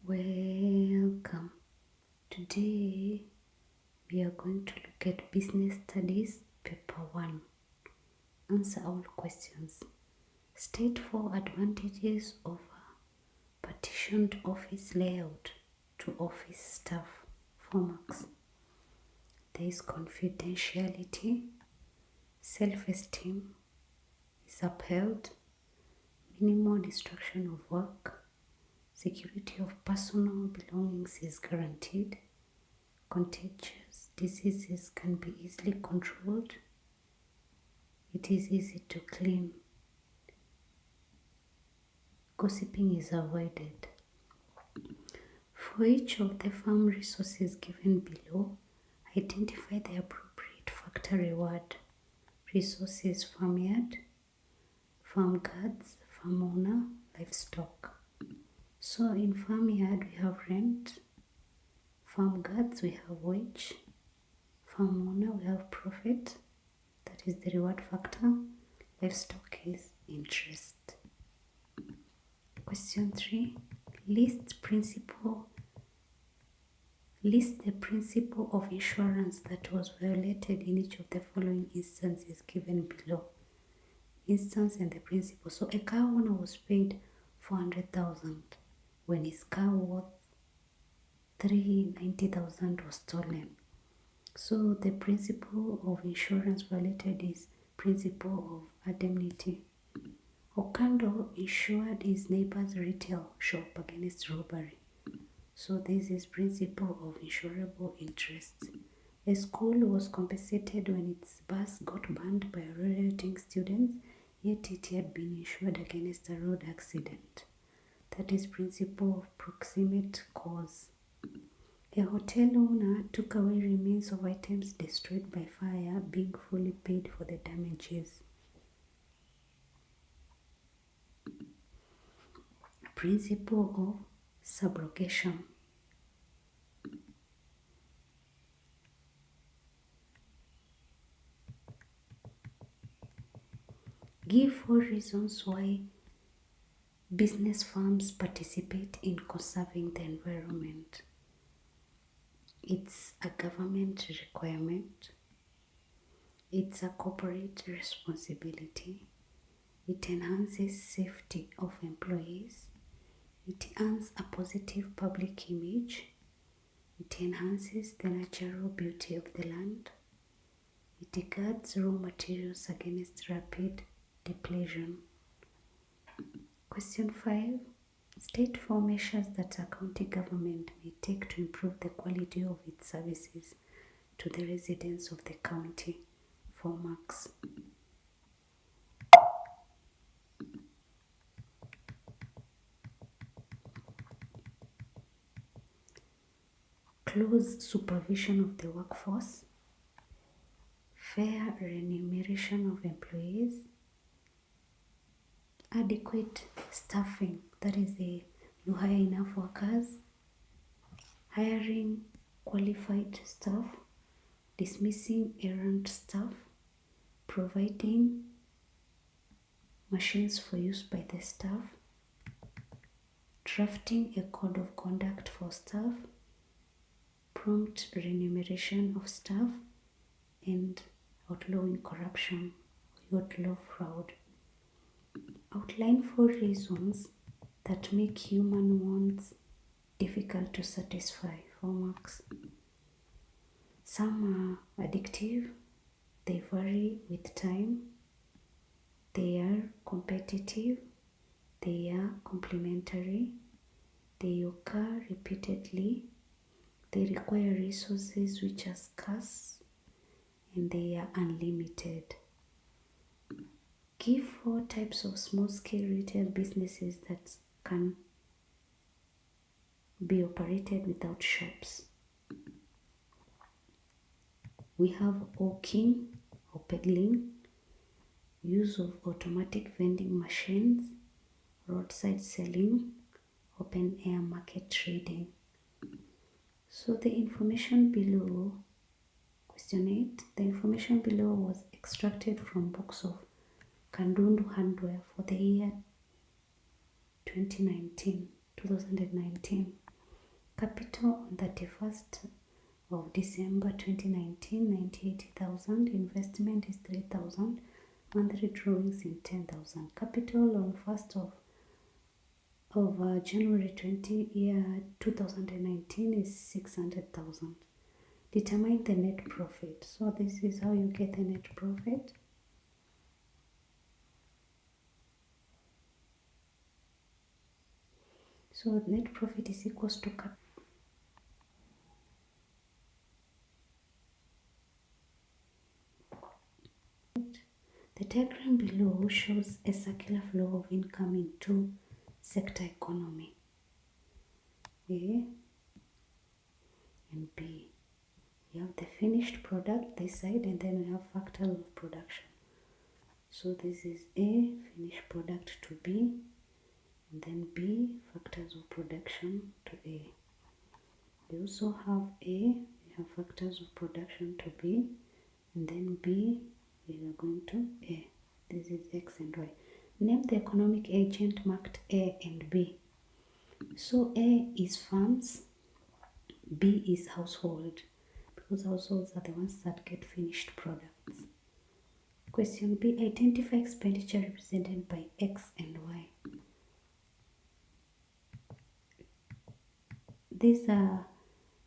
Welcome. Today we are going to look at Business Studies Paper 1. Answer all questions. State 4 advantages of a partitioned office layout to office staff. 4 marks. There is confidentiality, self-esteem is upheld, minimal destruction of work, security of personal belongings is guaranteed, contagious diseases can be easily controlled, it is easy to clean, gossiping is avoided. For each of the farm resources given below, identify the appropriate factor reward. Resources: farmyard, farm guards, farm owner, livestock. So in farmyard we have rent, farm guards we have wage, farm owner we have profit, that is the reward factor, livestock is interest. Question 3. List the principle of insurance that was violated in each of the following instances given below. Instance and the principle. So a car owner was paid 400,000 when his car worth 390,000 was stolen. So the principle of insurance violated is principle of indemnity. Okando insured his neighbor's retail shop against robbery. So this is principle of insurable interest. A school was compensated when its bus got banned by rioting students, yet it had been insured against a road accident. That is principle of proximate cause. A hotel owner took away remains of items destroyed by fire, being fully paid for the damages. Principle of subrogation. Give 4 reasons why business firms participate in conserving the environment. It's a government requirement. It's a corporate responsibility. It enhances safety of employees. It earns a positive public image. It enhances the natural beauty of the land. It guards raw materials against rapid depletion. Question 5. State 4 measures that a county government may take to improve the quality of its services to the residents of the county. 4 marks. Close supervision of the workforce, fair remuneration of employees, adequate staffing, that is, you hire enough workers, hiring qualified staff, dismissing errant staff, providing machines for use by the staff, drafting a code of conduct for staff, prompt remuneration of staff, and outlawing corruption, outlaw fraud. Outline 4 reasons that make human wants difficult to satisfy. 4 marks. Some are addictive, they vary with time, they are competitive, they are complementary, they occur repeatedly, they require resources which are scarce, and they are unlimited. Give 4 types of small-scale retail businesses that can be operated without shops. We have hawking or peddling, use of automatic vending machines, roadside selling, open air market trading. So the information below, question 8, the information below was extracted from books of Kandundu Handwear for the year 2019. Capital on 31st of December 2019, 98,000. Investment is 3,000. Monthly drawings in 10,000. Capital on 1st of January 2019 is 600,000. Determine the net profit. So this is how you get the net profit. So net profit is equals to capital. The diagram below shows a circular flow of income in two sector economy, A and B. You have the finished product this side, and then we have factors of production. So this is A, finished product, to B, and then B, factors of production, to A. We also have A, we have factors of production, to B, and then B, we are going to A. This is X and Y. Name the economic agent marked A and B. So A is farms, B is household, because households are the ones that get finished products. Question B, identify expenditure represented by X and Y. These are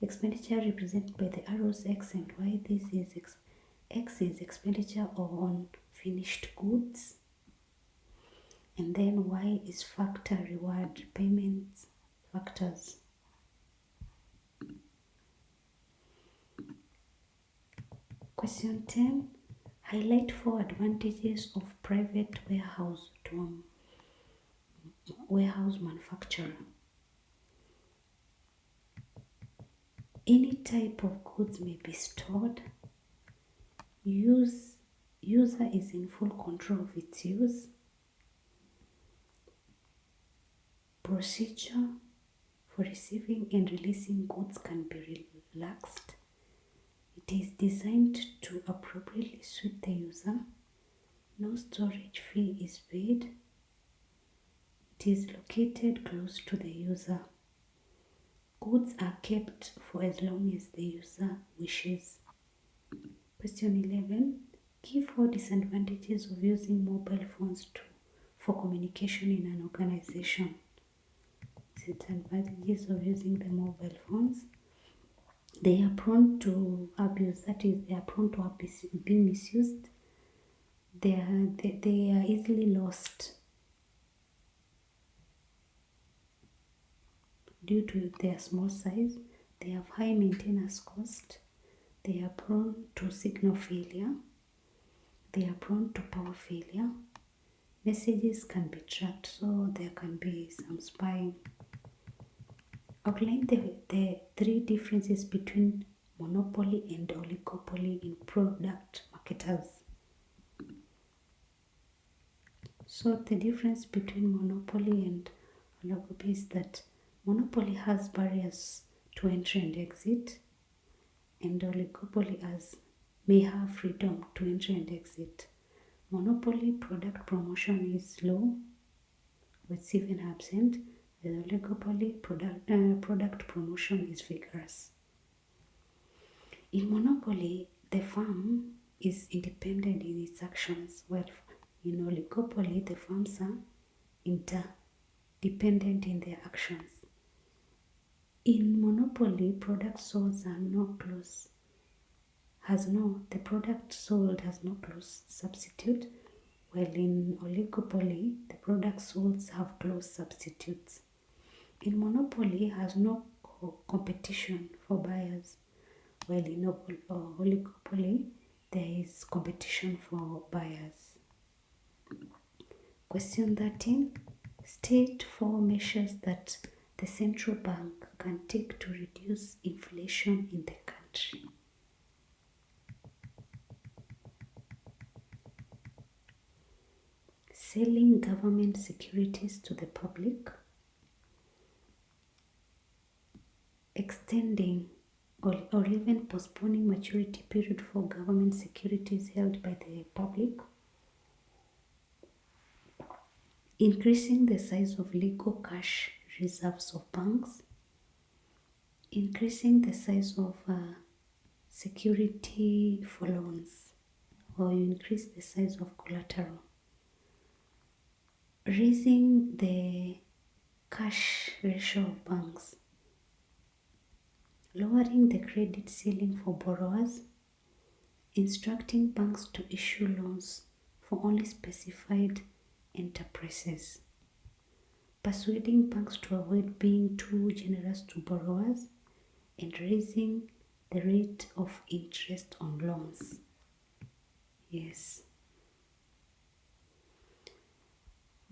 expenditure represented by the arrows X and Y. This is X is expenditure on finished goods, and then Y is factor, reward, payments, factors. Question 10. Highlight 4 advantages of private warehouse to warehouse manufacturer. Any type of goods may be stored. User is in full control of its use. Procedure for receiving and releasing goods can be relaxed. It is designed to appropriately suit the user. No storage fee is paid. It is located close to the user. Goods are kept for as long as the user wishes. Question 11. Give 4 disadvantages of using mobile phones for communication in an organization. Disadvantages of using the mobile phones. They are prone to abuse, that is, they are prone to being misused. They are easily lost due to their small size. They have high maintenance cost. They are prone to signal failure. They are prone to power failure. Messages can be tracked, so there can be some spying. Outline the 3 differences between monopoly and oligopoly in product marketers. So the difference between monopoly and oligopoly is that monopoly has barriers to entry and exit, and oligopoly may have freedom to entry and exit. Monopoly product promotion is low, or it's even absent. The oligopoly product promotion is vigorous. In monopoly, the firm is independent in its actions, while in oligopoly, the firms are interdependent in their actions. In monopoly, product sold the product sold has no close substitute, while in oligopoly, the product sold have close substitutes. In monopoly, has no competition for buyers, while in oligopoly, there is competition for buyers. Question 13. State 4 measures that the central bank can take to reduce inflation in the country. Selling government securities to the public. Extending or even postponing maturity period for government securities held by the public. Increasing the size of legal cash reserves of banks. increasing the size of security for loans, or you increase the size of collateral, raising the cash ratio of banks, lowering the credit ceiling for borrowers, instructing banks to issue loans for only specified enterprises, persuading banks to avoid being too generous to borrowers, and raising the rate of interest on loans. Yes.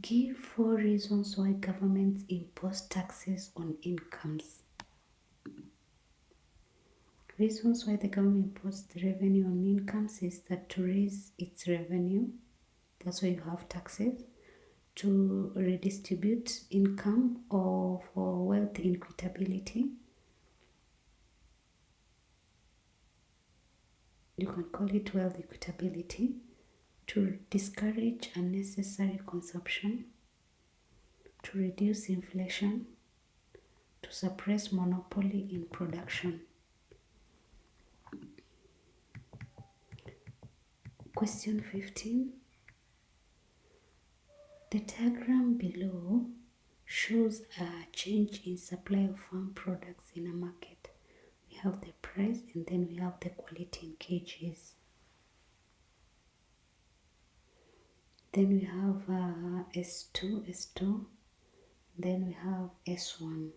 Give 4 reasons why governments impose taxes on incomes. Reasons why the government imposed the revenue on incomes is that to raise its revenue, that's why you have taxes, to redistribute income or for wealth inequitability. You can call it wealth equitability, to discourage unnecessary consumption, to reduce inflation, to suppress monopoly in production. Question 15. The diagram below shows a change in supply of farm products in a market. We have the price and then we have the quality in kgs. Then we have S2, then we have S1.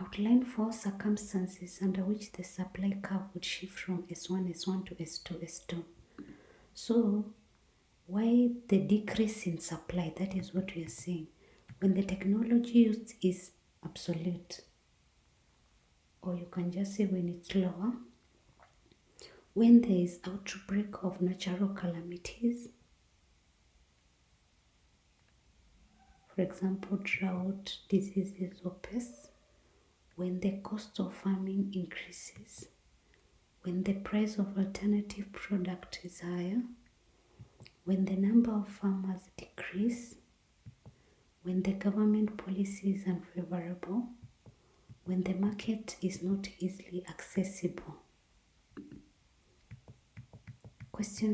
Outline 4 circumstances under which the supply curve would shift from S1 to S2. So, why the decrease in supply? That is what we are saying. When the technology used is absolute, or you can just say when it's lower, when there is outbreak of natural calamities, for example, drought, diseases, or pests, when the cost of farming increases, when the price of alternative product is higher, when the number of farmers decrease, when the government policy is unfavorable, when the market is not easily accessible. Question